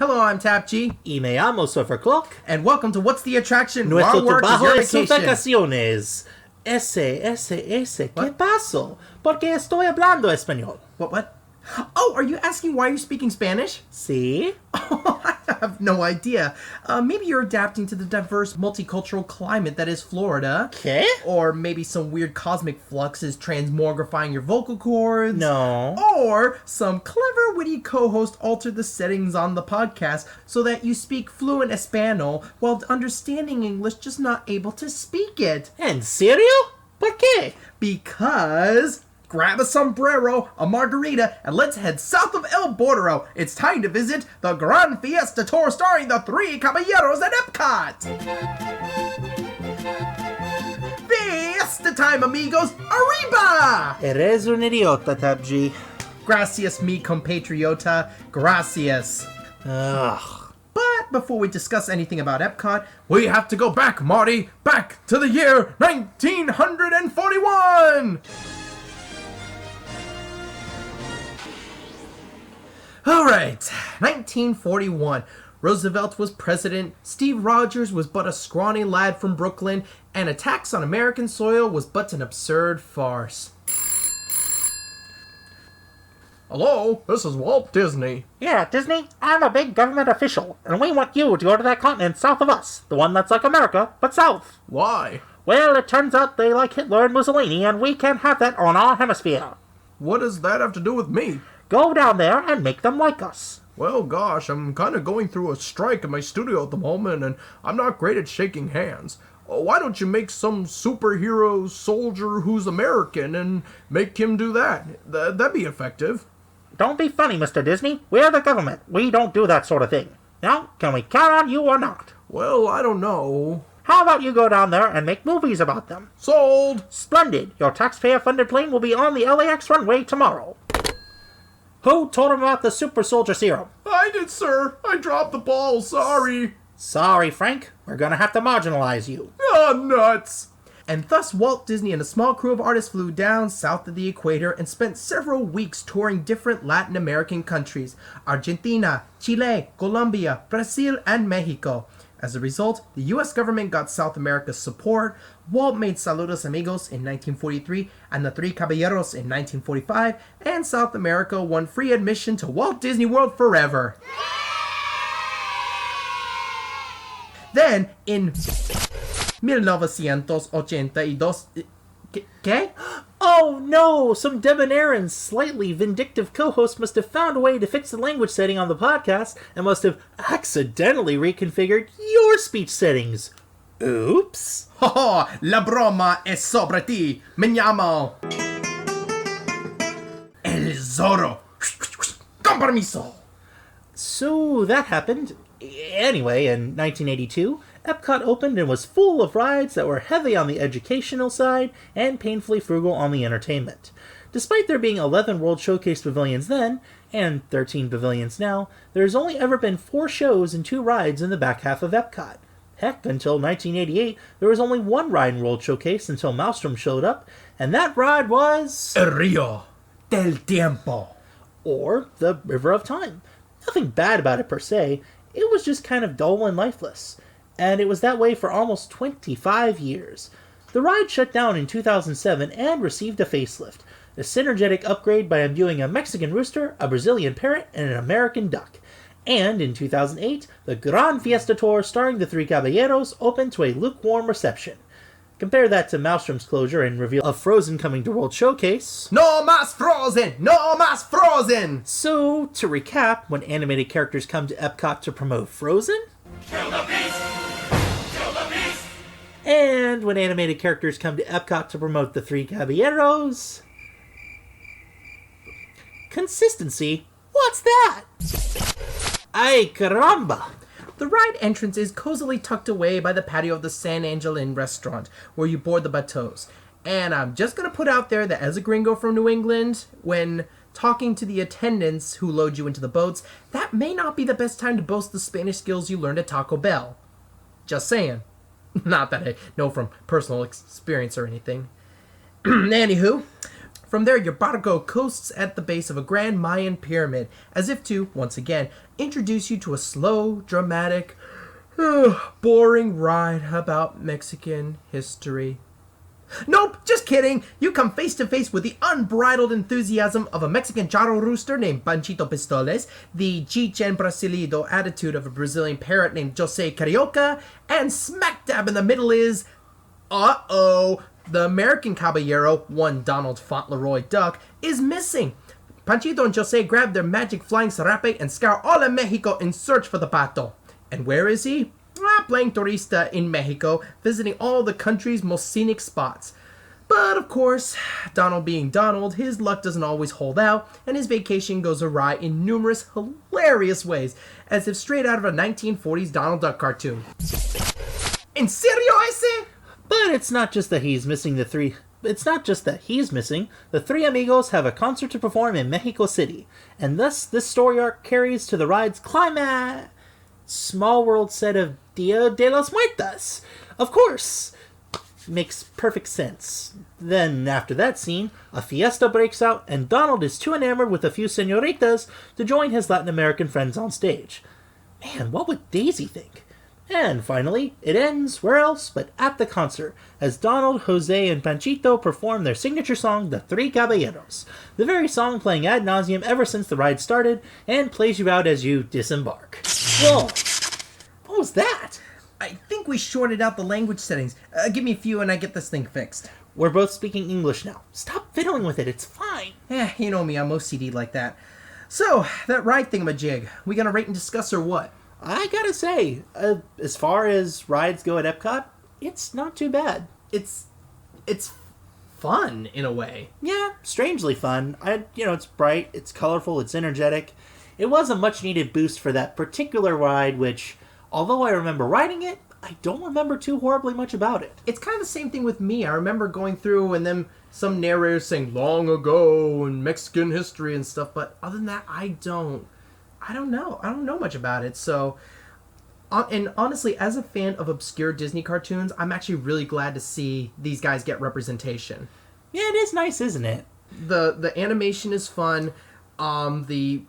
Hello, I'm TAP-G. Y me llamo SurferClock. And welcome to What's the Attraction? Nuestro Our work is trabajo your es sus vacation. vacaciones. ¿Qué pasó? Porque estoy hablando español. What? Oh, are you asking why you're speaking Spanish? Sí? Oh, I have no idea. Maybe you're adapting to the diverse multicultural climate that is Florida. ¿Qué? Or maybe some weird cosmic flux is transmogrifying your vocal cords. No. Or some clever, witty co-host altered the settings on the podcast so that you speak fluent Espanol while understanding English, just not able to speak it. ¿En serio? ¿Por qué? Because... grab a sombrero, a margarita, and let's head south of El Bordero. It's time to visit the Gran Fiesta tour starring the three Caballeros at Epcot. Fiesta time, amigos. Arriba! Eres un idiota, TAP-G. Gracias, mi compatriota. Gracias. Ugh. But before we discuss anything about Epcot, we have to go back, Marty. Back to the year 1941. Alright, 1941. Roosevelt was president, Steve Rogers was but a scrawny lad from Brooklyn, and attacks on American soil was but an absurd farce. Hello, this is Walt Disney. Yeah, Disney, I'm a big government official, and we want you to go to that continent south of us. The one that's like America, but south. Why? Well, it turns out they like Hitler and Mussolini, and we can't have that on our hemisphere. What does that have to do with me? Go down there and make them like us. Well, gosh, I'm kind of going through a strike in my studio at the moment, and I'm not great at shaking hands. Why don't you make some superhero soldier who's American and make him do that? That'd be effective. Don't be funny, Mr. Disney. We're the government. We don't do that sort of thing. Now, can we count on you or not? Well, I don't know. How about you go down there and make movies about them? Sold! Splendid. Your taxpayer-funded plane will be on the LAX runway tomorrow. Who told him about the super soldier serum? I did, sir. I dropped the ball. Sorry. Sorry, Frank. We're gonna have to marginalize you. Ah, nuts! And thus Walt Disney and a small crew of artists flew down south of the equator and spent several weeks touring different Latin American countries: Argentina, Chile, Colombia, Brazil, and Mexico. As a result, the US government got South America's support. Walt made Saludos Amigos in 1943 and the Three Caballeros in 1945, and South America won free admission to Walt Disney World forever. Then, in 1982... ¿Qué? Oh no! Some debonair and slightly vindictive co-host must have found a way to fix the language setting on the podcast and must have accidentally reconfigured your speech settings. Oops. Oh, la broma es sobre ti. Me llamo El Zorro. Con permiso. So that happened. Anyway, in 1982, Epcot opened and was full of rides that were heavy on the educational side and painfully frugal on the entertainment. Despite there being 11 World Showcase pavilions then, and 13 pavilions now, there's only ever been 4 shows and 2 rides in the back half of Epcot. Heck, until 1988, there was only 1 ride in World Showcase until Maelstrom showed up, and that ride was... Rio Del Tiempo. Or the River of Time. Nothing bad about it per se, it was just kind of dull and lifeless. And it was that way for almost 25 years. The ride shut down in 2007 and received a facelift, a synergetic upgrade by imbuing a Mexican rooster, a Brazilian parrot, and an American duck. And in 2008, the Gran Fiesta tour starring the Three Caballeros opened to a lukewarm reception. Compare that to Maelstrom's closure and reveal of Frozen coming to World Showcase. No más Frozen! No más Frozen! So, to recap, when animated characters come to Epcot to promote Frozen... Kill the beast! Kill the beast! And when animated characters come to Epcot to promote the Three Caballeros... Consistency? What's that? Ay caramba! The ride entrance is cozily tucked away by the patio of the San Angel Inn restaurant, where you board the bateaus. And I'm just going to put out there that as a gringo from New England, when talking to the attendants who load you into the boats, that may not be the best time to boast the Spanish skills you learned at Taco Bell. Just saying. Not that I know from personal experience or anything. Anywho, From there, your barco coasts at the base of a grand Mayan pyramid, as if to, once again, introduce you to a slow, dramatic, boring ride about Mexican history. Nope, just kidding. You come face to face with the unbridled enthusiasm of a Mexican charro rooster named Panchito Pistoles, the Chichen Brasileiro attitude of a Brazilian parrot named Jose Carioca, and smack dab in the middle is, the American Caballero, one Donald Fauntleroy Duck, is missing. Panchito and Jose grab their magic flying sarape and scour all of Mexico in search for the pato. And where is he? Playing turista in Mexico, visiting all the country's most scenic spots. But of course, Donald being Donald, his luck doesn't always hold out, and his vacation goes awry in numerous hilarious ways, as if straight out of a 1940s Donald Duck cartoon. En serio, ese? But it's not just that he's missing the three... It's not just that he's missing. The three amigos have a concert to perform in Mexico City, and thus this story arc carries to the ride's climax. Small world set of Dia de los Muertos. Of course. Makes perfect sense. Then, after that scene, a fiesta breaks out, and Donald is too enamored with a few senoritas to join his Latin American friends on stage. Man, what would Daisy think? And finally, it ends, where else but at the concert, as Donald, Jose, and Panchito perform their signature song, The Three Caballeros, the very song playing ad nauseum ever since the ride started, and plays you out as you disembark. Whoa! What was that? I think we shorted out the language settings. Give me a few and I get this thing fixed. We're both speaking English now. Stop fiddling with it, it's fine. You know me, I'm OCD like that. So, that ride thingamajig, we gonna rate and discuss or what? I gotta say, as far as rides go at Epcot, it's not too bad. It's fun, in a way. Yeah, strangely fun. It's bright, it's colorful, it's energetic. It was a much-needed boost for that particular ride, which, although I remember riding it, I don't remember too horribly much about it. It's kind of the same thing with me. I remember going through and then some narrators saying, long ago in Mexican history and stuff, but other than that, I don't know. I don't know much about it, so... And honestly, as a fan of obscure Disney cartoons, I'm actually really glad to see these guys get representation. Yeah, it is nice, isn't it? The animation is fun. The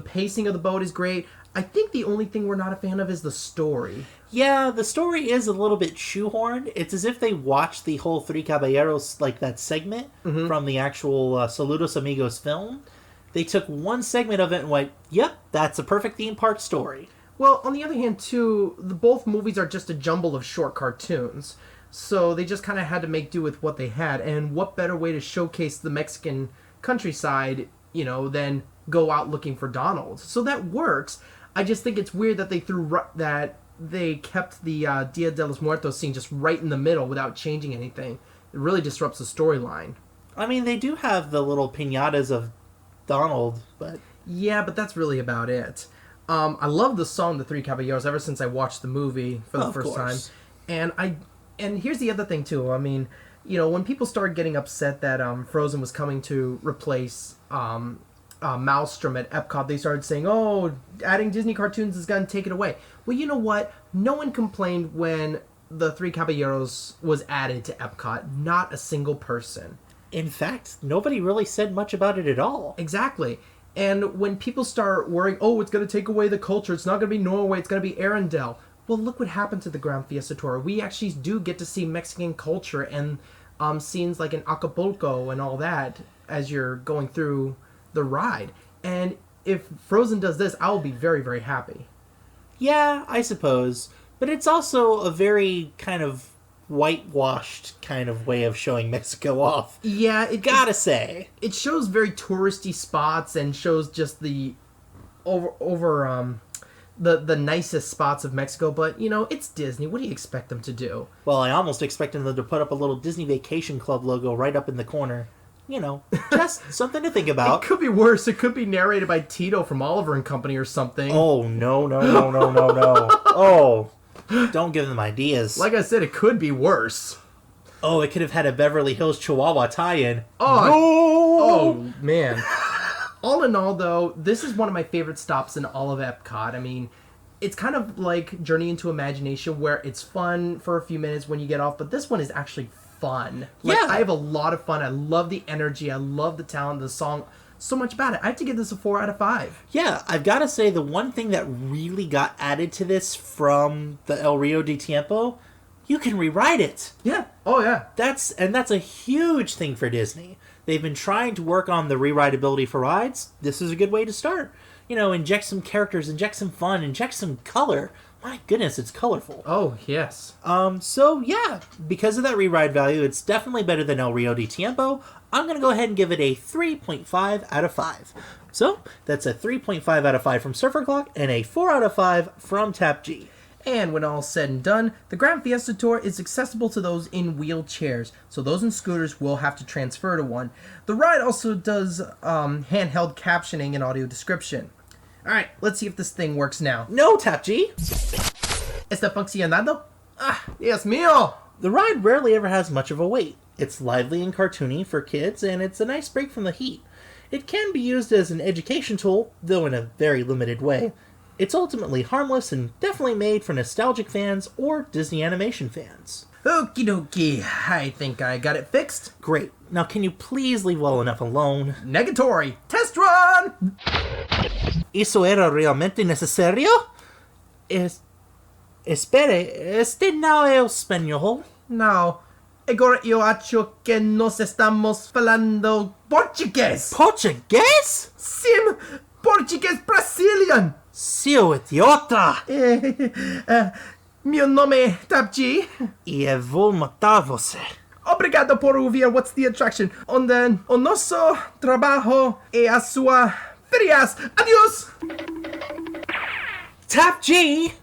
pacing of the boat is great. I think the only thing we're not a fan of is the story. Yeah, the story is a little bit shoehorned. It's as if they watched the whole Three Caballeros, like that segment from the actual Saludos Amigos film. They took one segment of it and went, yep, that's a perfect theme park story. Well, on the other hand, too, both movies are just a jumble of short cartoons. So they just kind of had to make do with what they had. And what better way to showcase the Mexican countryside, than go out looking for Donald. So that works. I just think it's weird that they kept the Dia de los Muertos scene just right in the middle without changing anything. It really disrupts the storyline. I mean, they do have the little piñatas of Donald, but... Yeah, but that's really about it. I love the song The Three Caballeros ever since I watched the movie for the first time. And here's the other thing, too. I mean, when people started getting upset that Frozen was coming to replace Maelstrom at Epcot, they started saying, oh, adding Disney cartoons is going to take it away. Well, you know what? No one complained when The Three Caballeros was added to Epcot. Not a single person. In fact, nobody really said much about it at all. Exactly. And when people start worrying, oh, it's going to take away the culture, it's not going to be Norway, it's going to be Arendelle. Well, look what happened to the Gran Fiesta Tour. We actually do get to see Mexican culture and scenes like in Acapulco and all that as you're going through the ride. And if Frozen does this, I will be very, very happy. Yeah, I suppose. But it's also a very kind of whitewashed kind of way of showing Mexico off. Yeah, gotta say. It shows very touristy spots and shows just the the nicest spots of Mexico, but it's Disney. What do you expect them to do? Well, I almost expected them to put up a little Disney Vacation Club logo right up in the corner. Just something to think about. It could be worse. It could be narrated by Tito from Oliver and Company or something. Oh, no. Oh, don't give them ideas. Like I said, it could be worse. Oh, it could have had a Beverly Hills Chihuahua tie-in. Oh, man. All in all, though, this is one of my favorite stops in all of Epcot. I mean, it's kind of like Journey into Imagination, where it's fun for a few minutes when you get off, but this one is actually fun. Yeah. I have a lot of fun. I love the energy. I love the talent, the song. So much about it. I have to give this a 4 out of 5. Yeah, I've got to say the one thing that really got added to this from the El Rio de Tiempo, you can rewrite it. Yeah. Oh, yeah. That's a huge thing for Disney. They've been trying to work on the rewritability for rides. This is a good way to start. Inject some characters, inject some fun, inject some color. My goodness, it's colorful. Oh, yes. So yeah, because of that rewrite value, it's definitely better than El Rio de Tiempo. I'm going to go ahead and give it a 3.5 out of 5. So, that's a 3.5 out of 5 from SurferClock and a 4 out of 5 from TAP-G. And when all's said and done, the Gran Fiesta Tour is accessible to those in wheelchairs, so those in scooters will have to transfer to one. The ride also does handheld captioning and audio description. Alright, let's see if this thing works now. No, TAP-G! ¿Está funcionando? Ah, Dios mío! The ride rarely ever has much of a wait. It's lively and cartoony for kids, and it's a nice break from the heat. It can be used as an education tool, though in a very limited way. It's ultimately harmless and definitely made for nostalgic fans or Disney animation fans. Okie dokie, I think I got it fixed. Great. Now can you please leave well enough alone? Negatory! Test run! ¿Eso era realmente necesario? Espere, este no es español. No. Agora eu acho que nós estamos falando português. Português? Sim, português Brazilian. Seu idiota! Meu nome é TAP-G. E eu vou matar você. Obrigado por ouvir What's the Attraction, onde o nosso trabalho é a sua férias. Adiós! TAP-G!